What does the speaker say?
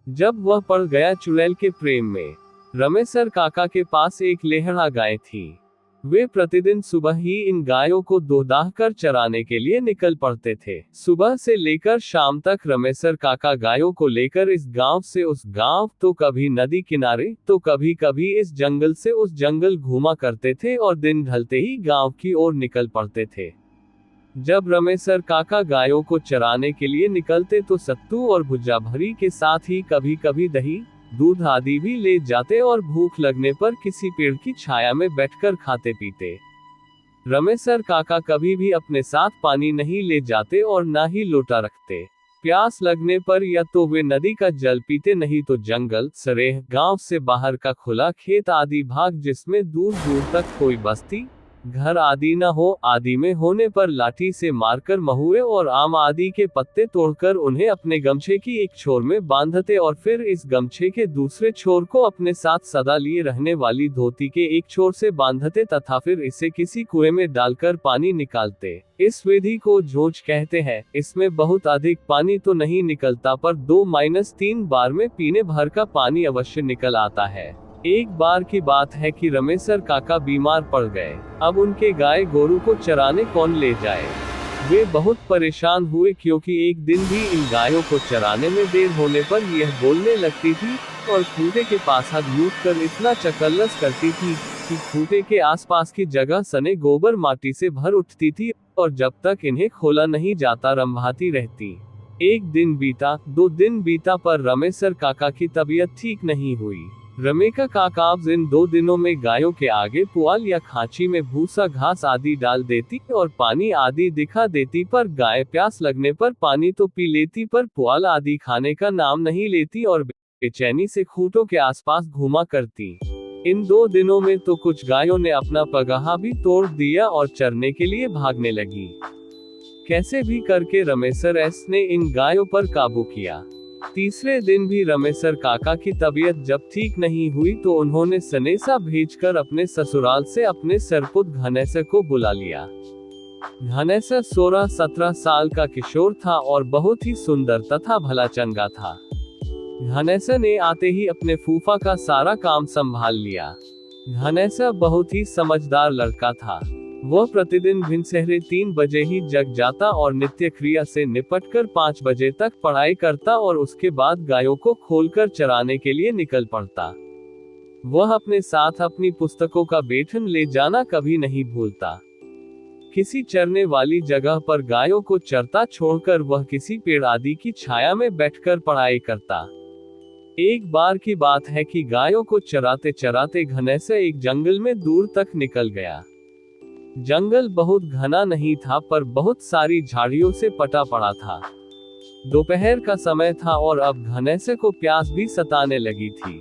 जब वह पड़ गया चुड़ैल के प्रेम में। रमेसर काका के पास एक लेहड़ा गाय थी। वे प्रतिदिन सुबह ही इन गायों को दोहदाह कर चराने के लिए निकल पड़ते थे। सुबह से लेकर शाम तक रमेसर काका गायों को लेकर इस गांव से उस गांव, तो कभी नदी किनारे, तो कभी कभी इस जंगल से उस जंगल घूमा करते थे और दिन ढलते ही गांव की ओर निकल पड़ते थे। जब रमेसर काका गायों को चराने के लिए निकलते तो सत्तू और भुज्जा भरी के साथ ही कभी कभी दही, दूध आदि भी ले जाते और भूख लगने पर किसी पेड़ की छाया में बैठकर खाते पीते। रमेसर काका कभी भी अपने साथ पानी नहीं ले जाते और ना ही लोटा रखते। प्यास लगने पर या तो वे नदी का जल पीते, नहीं तो जंगल, सरेह, गांव से बाहर का खुला खेत आदि भाग जिसमें दूर दूर तक कोई बस्ती, घर आदि न हो, आदि में होने पर लाठी से मारकर महुए और आम आदि के पत्ते तोड़कर उन्हें अपने गमछे की एक छोर में बांधते और फिर इस गमछे के दूसरे छोर को अपने साथ सदा लिए रहने वाली धोती के एक छोर से बांधते तथा फिर इसे किसी कुएं में डालकर पानी निकालते। इस विधि को जोंच कहते हैं। इसमें बहुत अधिक पानी तो नहीं निकलता, पर 2-3 बार में पीने भर का पानी अवश्य निकल आता है। एक बार की बात है कि रमेसर काका बीमार पड़ गए। अब उनके गाय गोरू को चराने कौन ले जाए। वे बहुत परेशान हुए, क्योंकि एक दिन भी इन गायों को चराने में देर होने पर यह बोलने लगती थी और खूंटे के पास हाथ लूट कर इतना चकल्लस करती थी कि खूंटे के आसपास की जगह सने गोबर माटी से भर उठती थी और जब तक इन्हें खोला नहीं जाता रंभाती रहती। एक दिन बीता, 2 दिन बीता, पर रमेसर काका की तबीयत ठीक नहीं हुई। रमेका काका अब इन 2 दिनों में गायों के आगे पुआल या खांची में भूसा घास आदि डाल देती और पानी आदि दिखा देती, पर गाय प्यास लगने पर पानी तो पी लेती, पर पुआल आदि खाने का नाम नहीं लेती और बेचैनी से खूंटों के आसपास घूमा करती। इन 2 दिनों में तो कुछ गायों ने अपना पगाहा भी तोड़ दिया और चरने के लिए भागने लगी। कैसे भी करके रमेसर एस ने इन गायों पर काबू किया। तीसरे दिन भी रमेसर काका की तबीयत जब ठीक नहीं हुई तो उन्होंने सनेसा भेजकर अपने ससुराल से अपने सरपुत घनेसर को बुला लिया। घनेसर 16-17 साल का किशोर था और बहुत ही सुंदर तथा भला चंगा था। घनेसर ने आते ही अपने फूफा का सारा काम संभाल लिया। घनेसर बहुत ही समझदार लड़का था। वह प्रतिदिन भिनसहरे 3 बजे ही जग जाता और नित्य क्रिया से निपटकर 5 बजे तक पढ़ाई करता और उसके बाद गायों को खोलकर चराने के लिए निकल पड़ता। वह अपने साथ अपनी पुस्तकों का बेठन ले जाना कभी नहीं भूलता। किसी चरने वाली जगह पर गायों को चरता छोड़कर वह किसी पेड़ आदि की छाया में बैठकर पढ़ाई करता। एक बार की बात है कि गायों को चराते चराते घनेसर एक जंगल में दूर तक निकल गया। जंगल बहुत घना नहीं था, पर बहुत सारी झाड़ियों से पटा पड़ा था। दोपहर का समय था और अब घनेसर को प्यास भी सताने लगी थी।